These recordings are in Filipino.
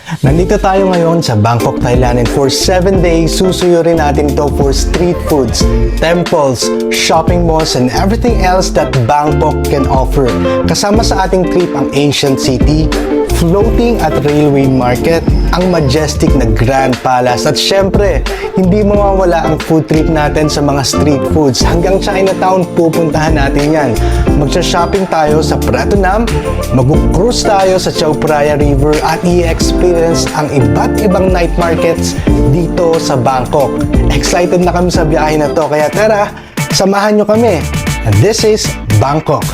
Nandito tayo ngayon sa Bangkok, Thailand, and for 7 days, susuyurin natin to for street foods, temples, shopping malls, and everything else that Bangkok can offer. Kasama sa ating trip ang ancient city, floating at railway market, ang majestic na Grand Palace, at syempre, hindi mawawala ang food trip natin sa mga street foods. Hanggang Chinatown, pupuntahan natin yan. Magsha-shopping tayo sa Pratunam, mag-cruise tayo sa Chao Phraya River, at i-experience ang iba't ibang night markets dito sa Bangkok. Excited na kami sa biyahe na to, kaya tara, samahan nyo kami. And this is Bangkok.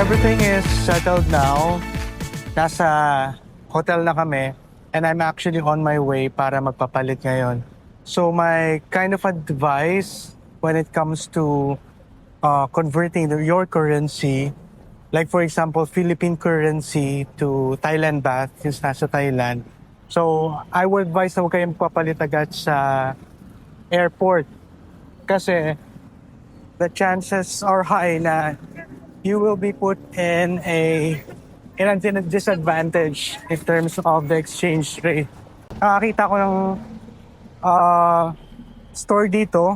Everything is settled now. Nasa hotel na kami and I'm actually on my way para magpapalit ngayon. So my kind of advice when it comes to converting your currency, like for example, Philippine currency to Thailand baht since nasa Thailand. So I would advise na huwag kayong magpapalit agad sa airport kasi the chances are high na you will be put in a disadvantage in terms of the exchange rate. Nakakita ko ng store dito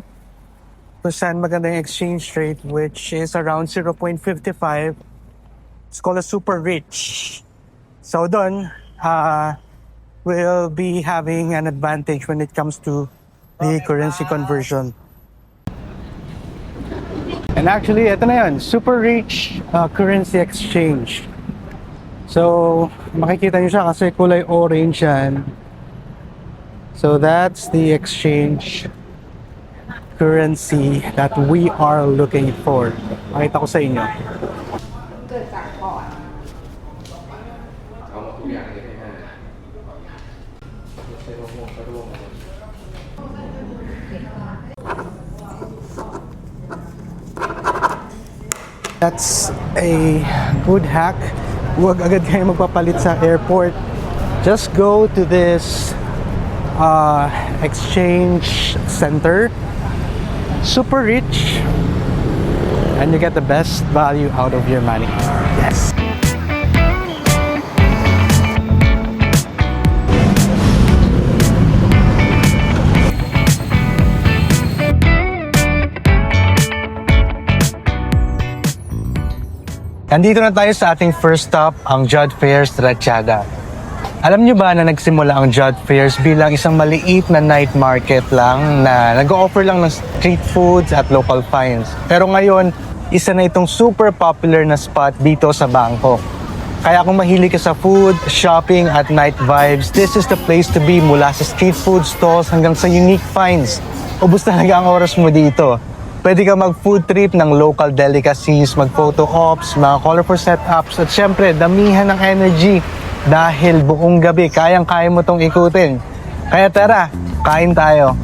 kung saan maganda yung exchange rate, which is around 0.55. It's called a Super Rich. So doon, we'll be having an advantage when it comes to the currency conversion. And actually, ito na yun, Super Rich Currency Exchange. So, makikita nyo siya kasi kulay orange yan. So, that's the exchange currency that we are looking for. Makita ko sa inyo. That's a good hack. Huwag agad kayo magpapalit sa airport. Just go to this exchange center, Super Rich, and you get the best value out of your money. Yes. Nandito na tayo sa ating first stop, ang Jod Fairs Ratchada. Alam nyo ba na nagsimula ang Jod Fairs bilang isang maliit na night market lang na nag-o-offer lang ng street foods at local finds. Pero ngayon, isa na itong super popular na spot dito sa Bangkok. Kaya kung mahilig ka sa food, shopping at night vibes, this is the place to be mula sa street food stalls hanggang sa unique finds. Ubus talaga ang oras mo dito. Pwede ka mag-food trip ng local delicacies, mag-photo ops, mga colorful setups, at syempre, damihan ng energy dahil buong gabi, kayang-kaya mo tong ikutin. Kaya tara, kain tayo.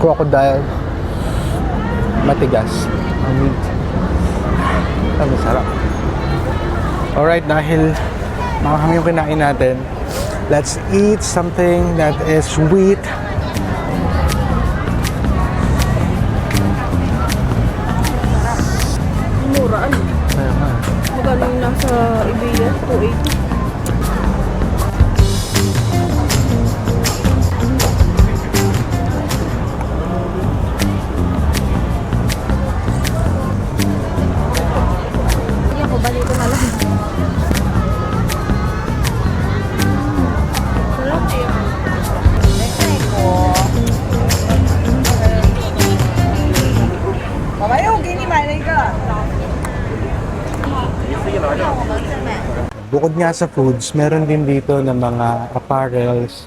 Crocodile, matigas ang meat. Ang masarap. Alright, dahil makakami yung kinain natin, let's eat something that is sweet. Muraan. Magkano yung nasa Ibiza? 280. Hindi ako, balik ko na lang. Sarap eh. Mamaya, gini malay ka. Bukod nga sa foods, meron din dito ng mga apparels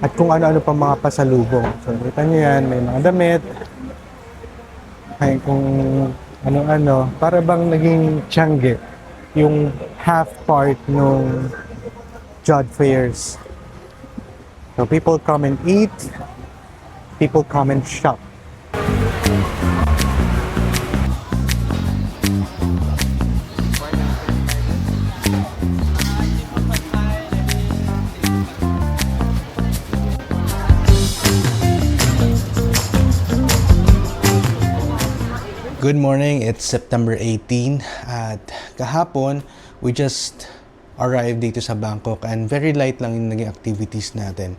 at kung ano-ano pa mga pasalubong. So, kita nyo yan, may mga damit, ay kung ano-ano, para bang naging Tiangge, yung half part nung Jodd Fairs. So, people come and eat, people come and shop. Good morning, it's September 18 at kahapon we just arrived dito sa Bangkok and very light lang yung naging activities natin.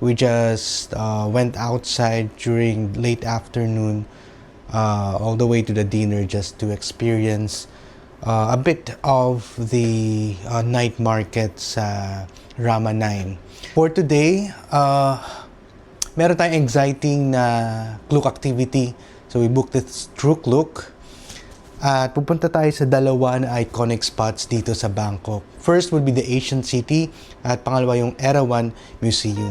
We just went outside during late afternoon all the way to the dinner just to experience a bit of the night market sa Rama 9. For today, meron tayong exciting na Klook activity. So we booked this through Klook at pupunta tayo sa dalawa na iconic spots dito sa Bangkok. First would be the Ancient City at pangalawa yung Erawan Museum.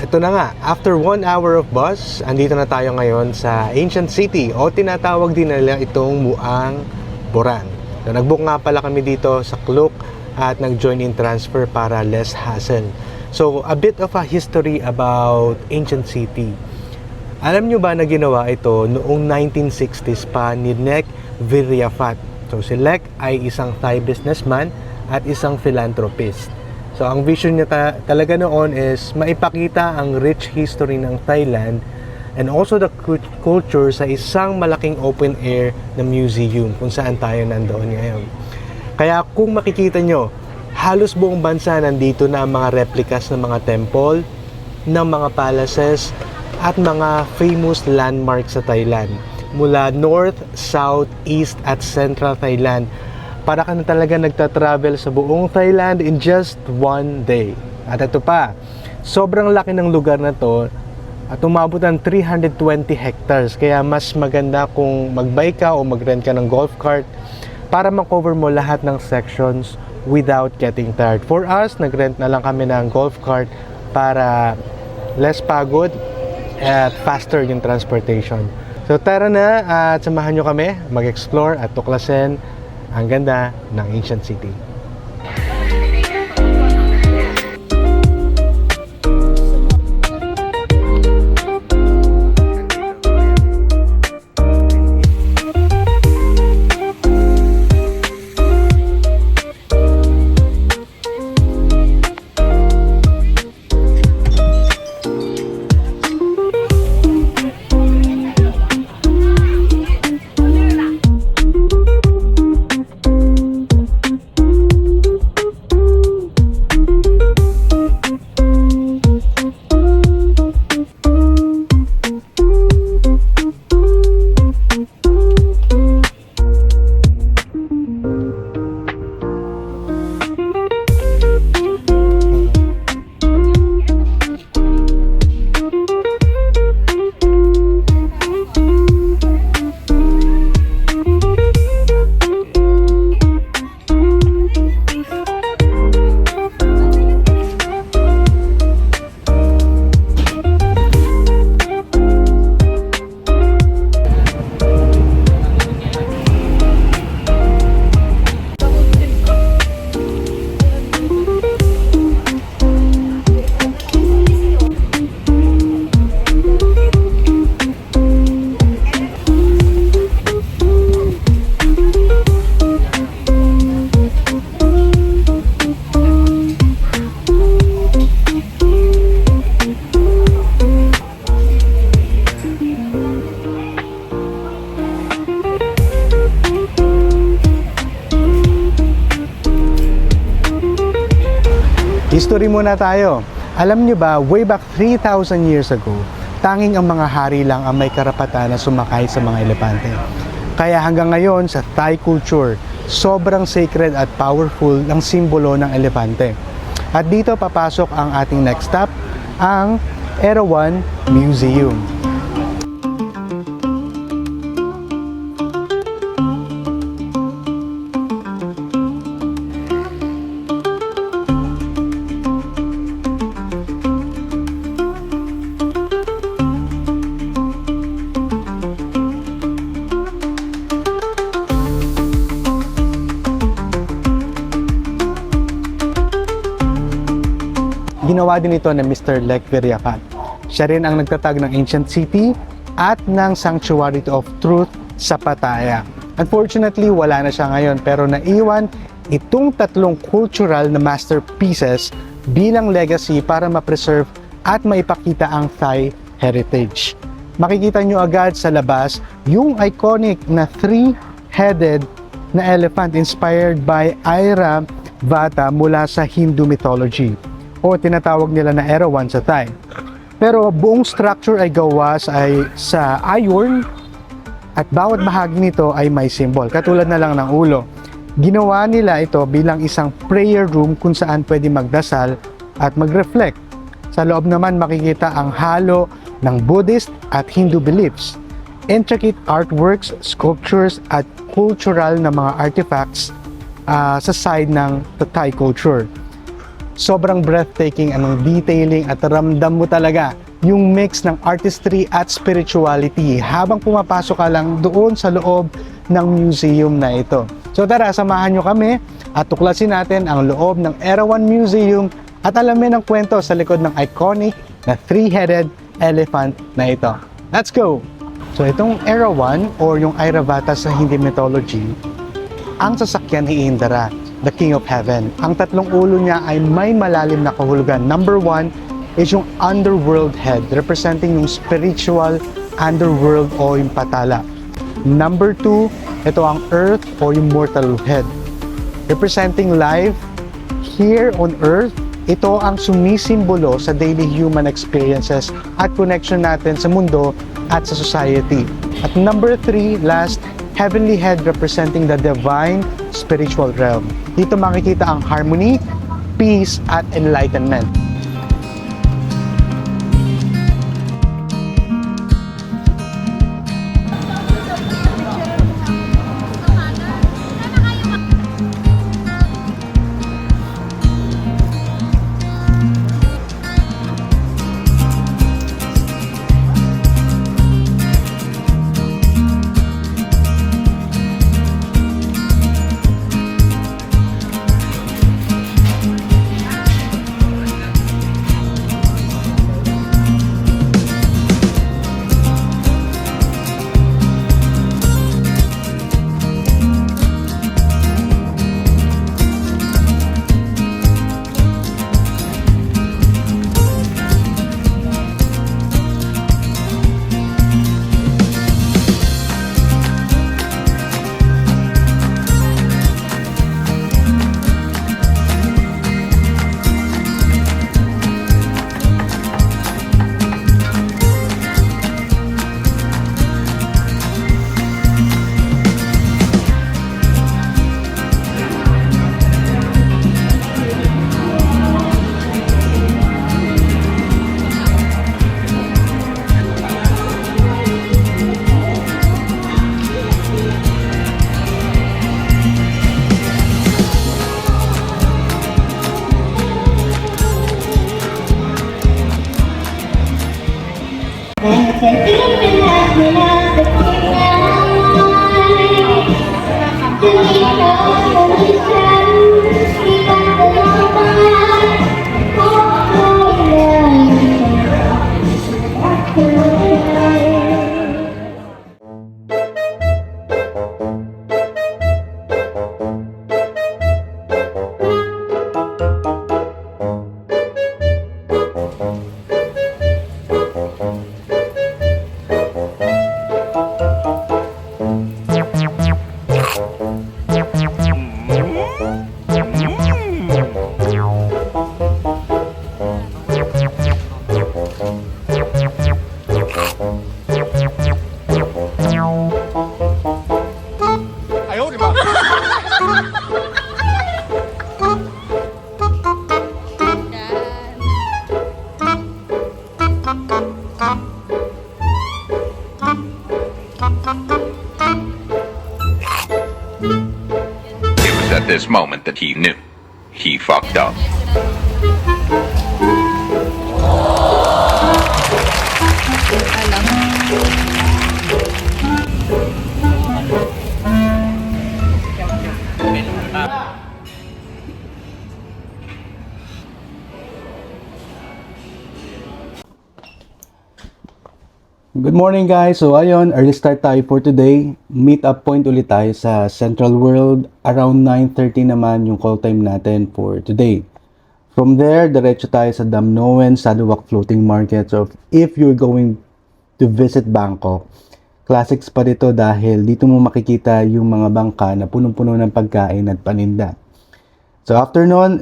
Ito na nga, after 1 hour of bus, andito na tayo ngayon sa Ancient City o tinatawag din nila itong Muang Boran. So, nag-book nga pala kami dito sa Klook at nag-join in transfer para less hassle. So, a bit of a history about Ancient City. Alam nyo ba na ginawa ito noong 1960s pa ni Nek Viryafat? So, si Lek ay isang Thai businessman at isang philanthropist. So, ang vision niya talaga noon is maipakita ang rich history ng Thailand and also the culture sa isang malaking open-air na museum kung saan tayo nandoon ngayon. Kaya kung makikita nyo, halos buong bansa nandito na ang mga replicas ng mga temple, ng mga palaces, at mga famous landmarks sa Thailand. Mula North, South, East, at Central Thailand. Para ka na talaga nagta-travel sa buong Thailand in just one day. At ito pa, sobrang laki ng lugar na to at umabot ng 320 hectares. Kaya mas maganda kung mag-bike ka o mag-rent ka ng golf cart para ma-cover mo lahat ng sections without getting tired. For us, nag-rent na lang kami ng golf cart para less pagod at faster yung transportation. So tara na at samahan nyo kami mag-explore at tuklasin ang ganda ng Ancient City. History muna tayo. Alam nyo ba, way back 3,000 years ago, tanging ang mga hari lang ang may karapatan na sumakay sa mga elepante. Kaya hanggang ngayon sa Thai culture, sobrang sacred at powerful ang simbolo ng elepante. At dito papasok ang ating next stop, ang Erawan Museum. Ginawa din ito ni Mr. Lek Viriacat. Siya rin ang nagtatag ng Ancient City at ng Sanctuary of Truth sa Pattaya. Unfortunately, wala na siya ngayon pero naiwan itong tatlong cultural na masterpieces bilang legacy para ma-preserve at maipakita ang Thai heritage. Makikita nyo agad sa labas yung iconic na three-headed na elephant inspired by Airavata mula sa Hindu mythology, o tinatawag nila na Erawan sa Thai. Pero buong structure ay gawa sa iron at bawat bahagi nito ay may symbol, katulad na lang ng ulo. Ginawa nila ito bilang isang prayer room kung saan pwede magdasal at mag-reflect. Sa loob naman makikita ang halo ng Buddhist at Hindu beliefs, intricate artworks, sculptures at cultural na mga artifacts sa side ng Thai culture. Sobrang breathtaking ang detailing at ramdam mo talaga yung mix ng artistry at spirituality habang pumapasok ka lang doon sa loob ng museum na ito. So tara, samahan nyo kami at tuklasin natin ang loob ng Erawan Museum at alamin ang kwento sa likod ng iconic na three-headed elephant na ito. Let's go! So itong Erawan or yung Airavata sa Hindi mythology, ang sasakyan ni Indra, the King of Heaven. Ang tatlong ulo niya ay may malalim na kahulugan. Number 1 is yung underworld head, representing yung spiritual underworld o yung patala. Number 2, ito ang earth o yung mortal head, representing life here on earth. Ito ang sumisimbolo sa daily human experiences at connection natin sa mundo at sa society. At number 3, last, heavenly head, representing the divine spiritual realm. Dito makikita ang harmony, peace, at enlightenment. It was at this moment that he knew. He fucked up. Good morning guys! So ayun, early start tayo for today. Meet up point ulit tayo sa Central World. Around 9:30 naman yung call time natin for today. From there, diretso tayo sa Damnoen Sarawak Floating Market. So if you're going to visit Bangkok, classics pa dito dahil dito mo makikita yung mga bangka na punong-puno ng pagkain at paninda. So after nun,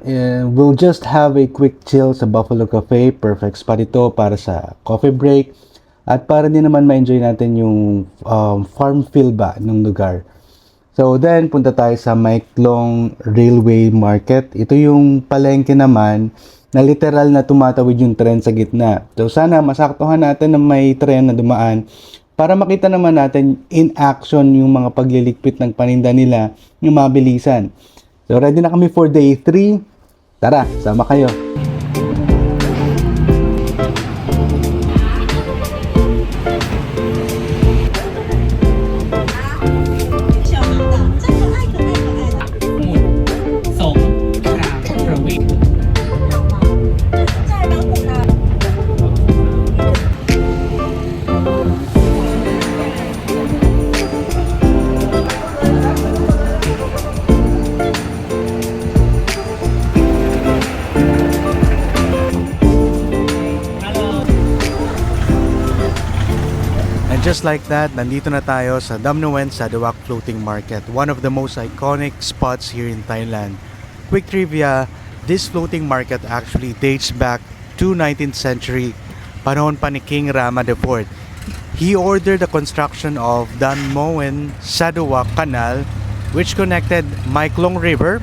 we'll just have a quick chill sa Buffalo Cafe. Perfect spot ito para sa coffee break. At para din naman ma-enjoy natin yung farm feel ba ng lugar. So then, punta tayo sa Maeklong Railway Market. Ito yung palengke naman na literal na tumatawid yung tren sa gitna. So sana masaktuhan natin na may tren na dumaan para makita naman natin in action yung mga pagliligpit ng paninda nila yung mabilisan. So ready na kami for day 3. Tara, sama kayo. Just like that, nandito na tayo sa Damnoen Sarawak Floating Market, one of the most iconic spots here in Thailand. Quick trivia, this floating market actually dates back to 19th century, panahon pa ni King Rama IV. He ordered the construction of Damnoen Sarawak Canal, which connected Maeklong River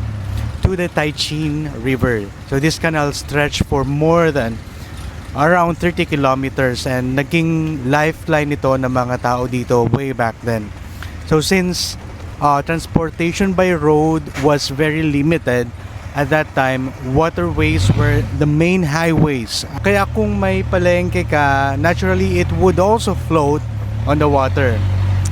to the Taichin River. So this canal stretched for more than around 30 kilometers and naging lifeline ito ng mga tao dito way back then. So since transportation by road was very limited at that time, waterways were the main highways. Kaya kung may palengke ka, naturally it would also float on the water.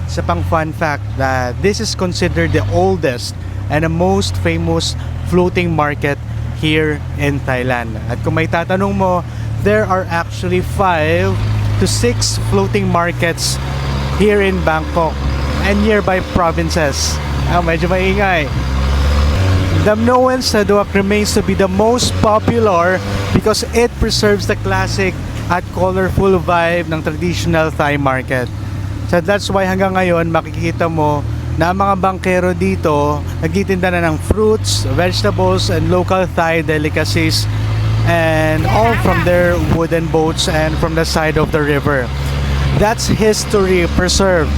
Isa pang fun fact that this is considered the oldest and the most famous floating market here in Thailand. At kung may tatanong mo, there are actually 5 to 6 floating markets here in Bangkok and nearby provinces. Medyo maingay. Damnoen Sarawak remains to be the most popular because it preserves the classic at colorful vibe ng traditional Thai market. So that's why hanggang ngayon makikita mo na mga bangkero dito nagtitinda na ng fruits, vegetables, and local Thai delicacies, and all from their wooden boats and from the side of the river. That's history preserved.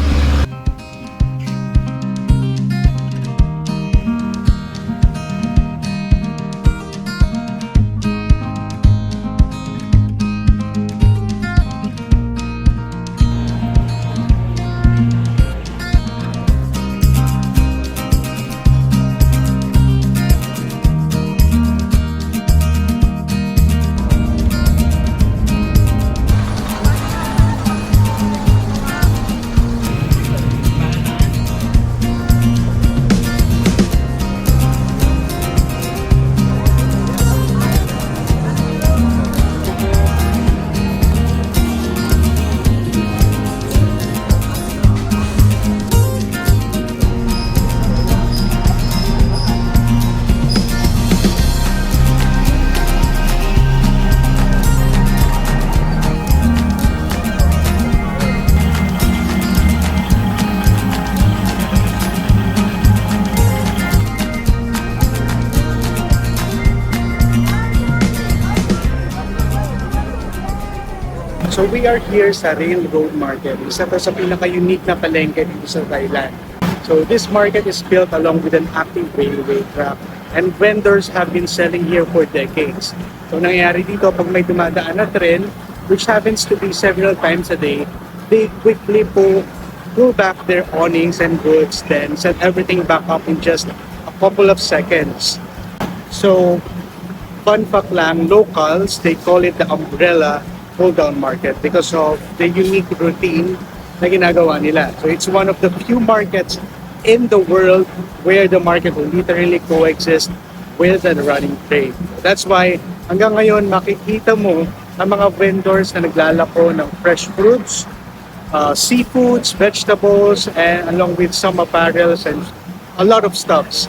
So we are here sa Railroad Market. Isa to sa pinaka-unique na palengke dito sa Thailand. So this market is built along with an active railway track and vendors have been selling here for decades. So nangyayari dito pag may dumadaan na tren, which happens to be several times a day, they quickly pull back their awnings and goods, then set everything back up in just a couple of seconds. So fun fact lang, locals, they call it the umbrella pull-down market because of the unique routine na ginagawa nila. So it's one of the few markets in the world where the market will literally coexist with the running train. That's why hanggang ngayon makikita mo ang mga vendors na naglalako ng fresh fruits, seafoods, vegetables, and along with some apparels and a lot of stuffs.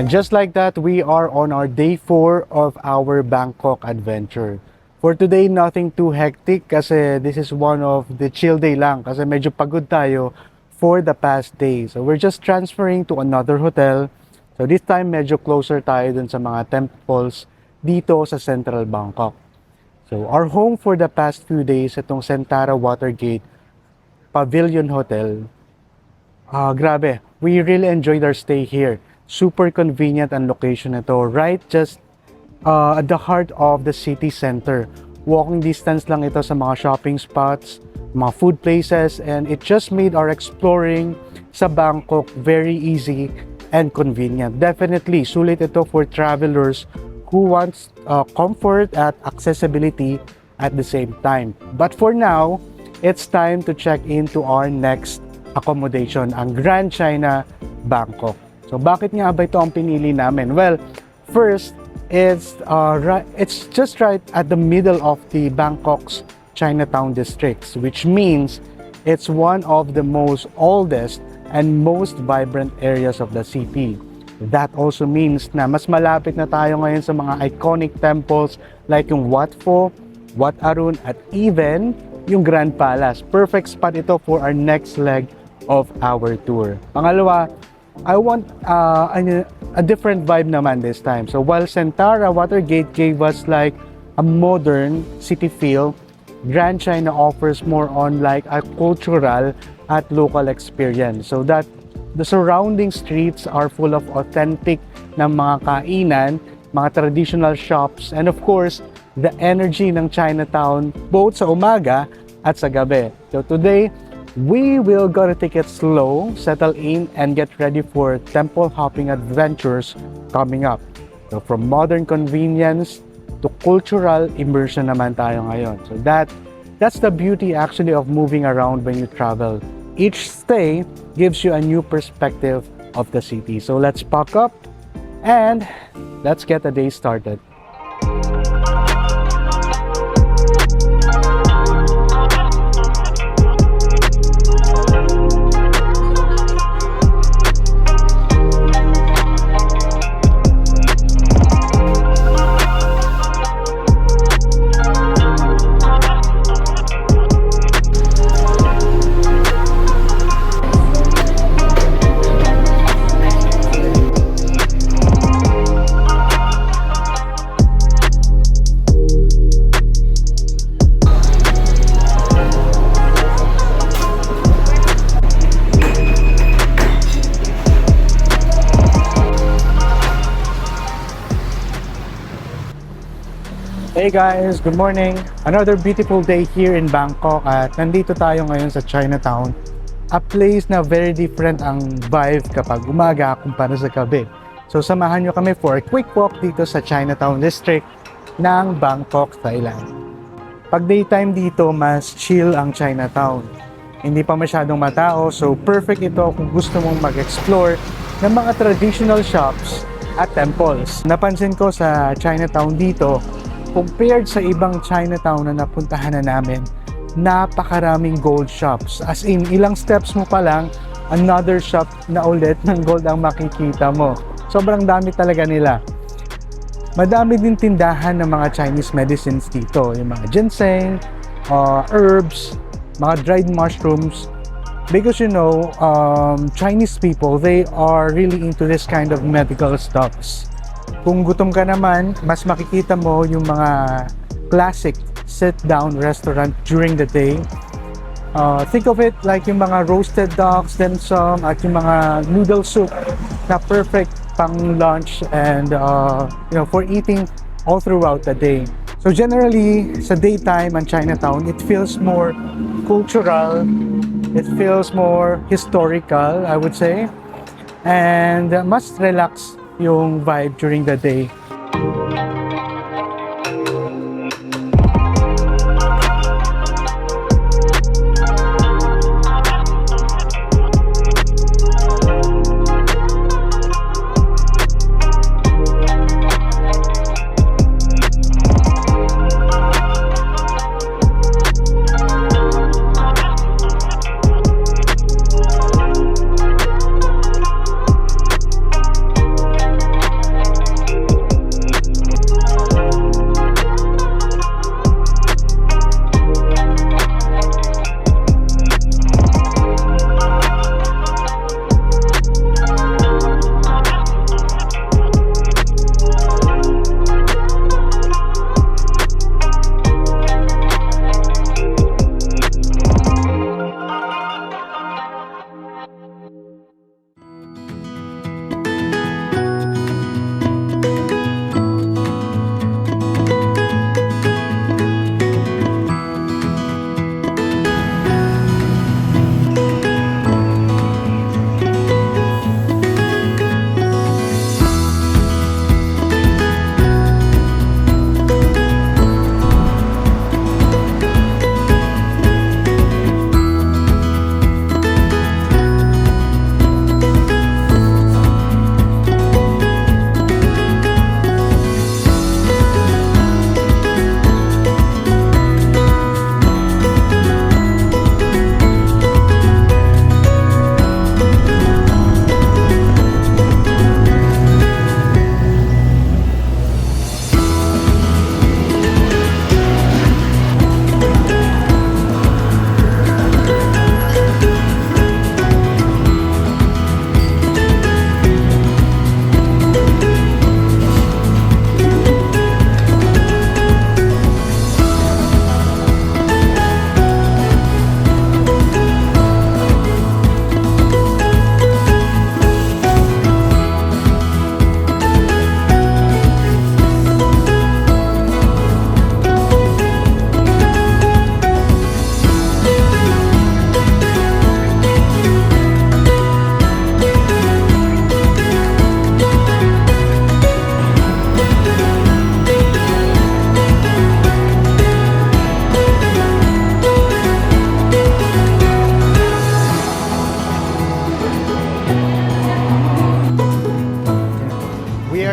And just like that, we are on our day 4 of our Bangkok adventure. For today, nothing too hectic kasi this is one of the chill day lang kasi medyo pagod tayo for the past day. So we're just transferring to another hotel. So this time, medyo closer tayo dun sa mga temples dito sa Central Bangkok. So our home for the past few days, itong Sentara Watergate Pavilion Hotel. Grabe, we really enjoyed our stay here. Super convenient ang location nito, right just at the heart of the city center. Walking distance lang ito sa mga shopping spots, mga food places, and it just made our exploring sa Bangkok very easy and convenient. Definitely, sulit ito for travelers who wants comfort at accessibility at the same time. But for now, it's time to check into our next accommodation, ang Grand China Bangkok. So bakit nga ba ito ang pinili namin? Well, first, it's just right at the middle of the Bangkok's Chinatown districts, which means it's one of the most oldest and most vibrant areas of the city. That also means na mas malapit na tayo ngayon sa mga iconic temples like yung Wat Pho, Wat Arun, at even yung Grand Palace. Perfect spot ito for our next leg of our tour. Pangalawa, I want a different vibe naman this time. So while Sentara Watergate gave us like a modern city feel, Grand China offers more on like a cultural at local experience. So that the surrounding streets are full of authentic na mga kainan, mga traditional shops, and of course, the energy ng Chinatown both sa umaga at sa gabi. So today, we will gotta take it slow, settle in, and get ready for temple hopping adventures coming up. So from modern convenience to cultural immersion naman tayo ngayon. So that's the beauty actually of moving around when you travel. Each stay gives you a new perspective of the city. So let's pack up and let's get the day started. Hey guys, good morning! Another beautiful day here in Bangkok at nandito tayo ngayon sa Chinatown. A place na very different ang vibe kapag umaga kumpara sa gabi. So samahan nyo kami for a quick walk dito sa Chinatown District ng Bangkok, Thailand. Pag daytime dito, mas chill ang Chinatown. Hindi pa masyadong matao, so perfect ito kung gusto mong mag-explore ng mga traditional shops at temples. Napansin ko sa Chinatown dito, compared sa ibang Chinatown na napuntahan na namin, napakaraming gold shops. As in, ilang steps mo pa lang, another shop na ulit ng gold ang makikita mo. Sobrang dami talaga nila. Madami din tindahan ng mga Chinese medicines dito. Yung mga ginseng, herbs, mga dried mushrooms. Because you know, Chinese people, they are really into this kind of medical stuffs. Kung gutom ka naman, mas makikita mo yung mga classic sit-down restaurant during the day. Think of it like yung mga roasted ducks, dim sum, at yung mga noodle soup na perfect pang lunch and for eating all throughout the day. So generally, sa daytime ang Chinatown, it feels more cultural, it feels more historical, I would say, and mas relax yung vibe during the day.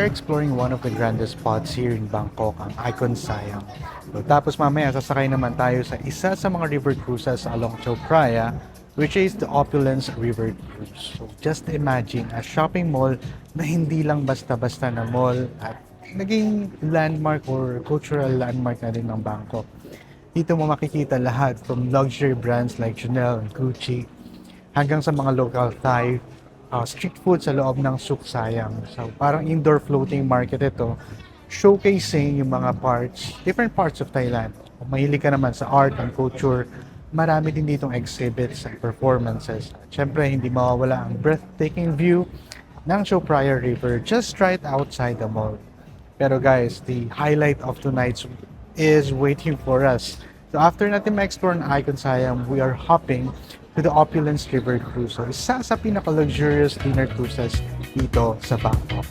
Exploring one of the grandest spots here in Bangkok, ang Icon Siam. So, tapos mamaya sasakay naman tayo sa isa sa mga river cruises along Chao Phraya, which is the Opulence River Cruise. So just imagine a shopping mall na hindi lang basta-basta na mall at naging landmark or cultural landmark na din ng Bangkok. Dito mo makikita lahat from luxury brands like Chanel and Gucci hanggang sa mga local Thai street food sa loob ng Suk Sayam. So parang indoor floating market ito, showcasing yung mga different parts of Thailand. Kung mahilig ka naman sa art and culture, marami din ditong exhibits and performances. Siyempre, hindi mawawala ang breathtaking view ng Chao Phraya River just right outside the mall. Pero guys, the highlight of tonight's is waiting for us. So after natin ma-explore ang Icon Siam, we are hopping to the Opulence River Cruise. So isa sa pinaka-luxurious dinner cruises dito sa Bangkok.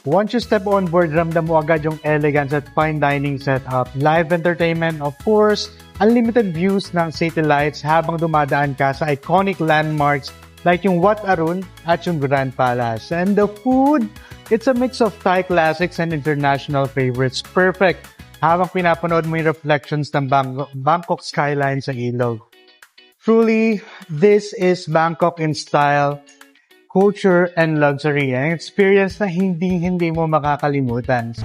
Once you step on board, ramdam mo agad yung elegance at fine dining setup, live entertainment, of course, unlimited views ng city lights habang dumadaan ka sa iconic landmarks like yung Wat Arun at yung Grand Palace. And the food, it's a mix of Thai classics and international favorites. Perfect habang pinapanood mo yung reflections ng Bangkok skyline sa ilog. Truly, this is Bangkok in style, culture, and luxury. Ang experience na hindi mo makakalimutan.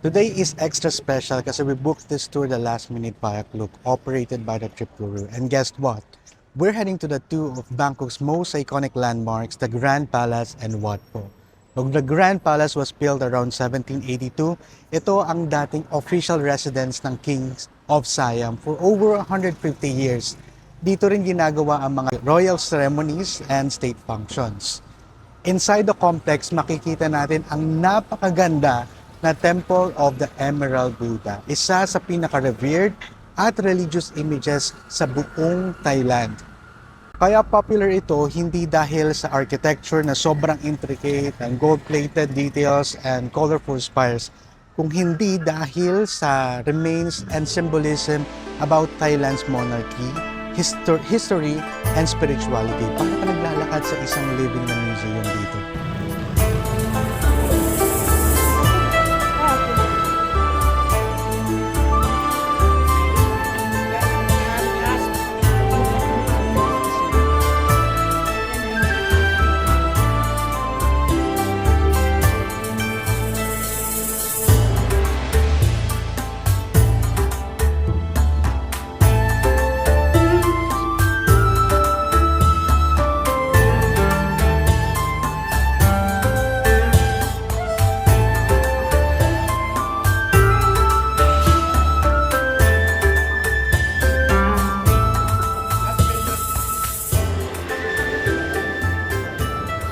Today is extra special kasi we booked this tour the last minute via Klook, operated by the Trip Guru. And guess what? We're heading to the two of Bangkok's most iconic landmarks, the Grand Palace and Wat Pho. The Grand Palace was built around 1782. Ito ang dating official residence ng Kings of Siam for over 150 years. Dito rin ginagawa ang mga royal ceremonies and state functions. Inside the complex, makikita natin ang napakaganda na Temple of the Emerald Buddha, isa sa pinaka-revered at religious images sa buong Thailand. Kaya popular ito hindi dahil sa architecture na sobrang intricate and gold-plated details and colorful spires, kung hindi dahil sa remains and symbolism about Thailand's monarchy, history, and spirituality. Para ka naglalakad sa isang living na museum dito.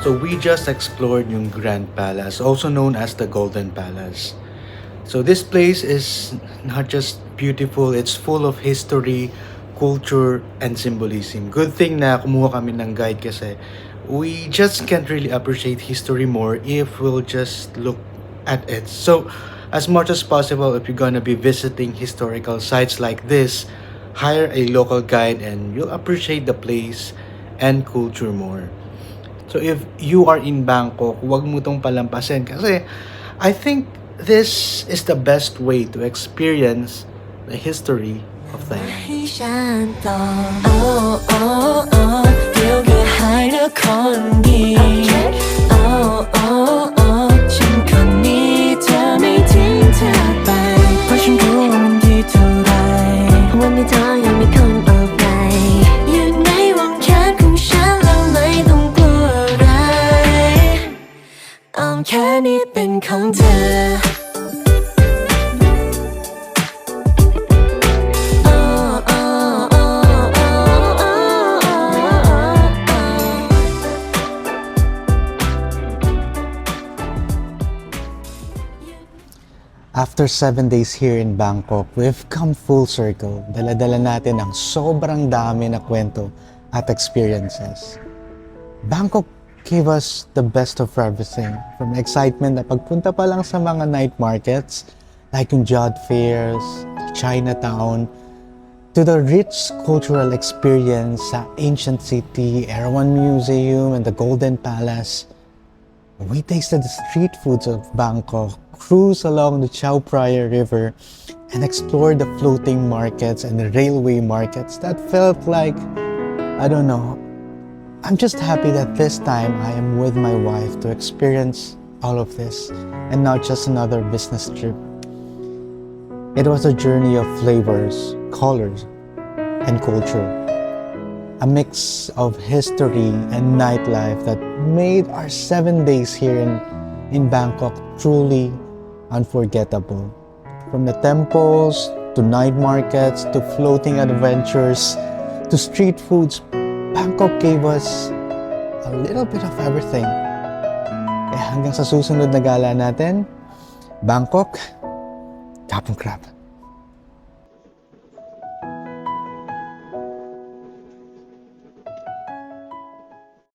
So we just explored yung Grand Palace, also known as the Golden Palace. So this place is not just beautiful, it's full of history, culture, and symbolism. Good thing na kumuha kami ng guide kasi we just can't really appreciate history more if we'll just look at it. So as much as possible, if you're gonna be visiting historical sites like this, hire a local guide and you'll appreciate the place and culture more. So if you are in Bangkok, huwag mo tong palampasin kasi I think this is the best way to experience the history of Thailand. ฉันต้องโอ้โอ้โอ้เดี๋ยวก็หายแล้วคนดีโอ้โอ้โอ้ฉันคนนี้จะไม่ทิ้งเธอไปเพราะฉันรู้ว่ามันดีเท่าไรวันนี้เธอยังไม่คนอะไรอยู่ในวงแขนของฉันแล้วไม่ต้องกลัวอะไรอ้อมแค่นี้เป็นของเธอ After 7 days here in Bangkok, we've come full circle. Dala-dala natin ang sobrang dami na kwento at experiences. Bangkok gave us the best of everything. From excitement na pagpunta pa lang sa mga night markets, like yung Jod Fairs, Chinatown, to the rich cultural experience sa Ancient City, Erawan Museum, and the Golden Palace. We tasted the street foods of Bangkok, cruised along the Chao Phraya River, and explored the floating markets and the railway markets that felt like, I don't know, I'm just happy that this time I am with my wife to experience all of this and not just another business trip. It was a journey of flavors, colors, and culture. A mix of history and nightlife that made our 7 days here in Bangkok truly unforgettable. From the temples, to night markets, to floating adventures, to street foods, Bangkok gave us a little bit of everything. Kaya hanggang sa susunod na gala natin, Bangkok, Kapong Krab.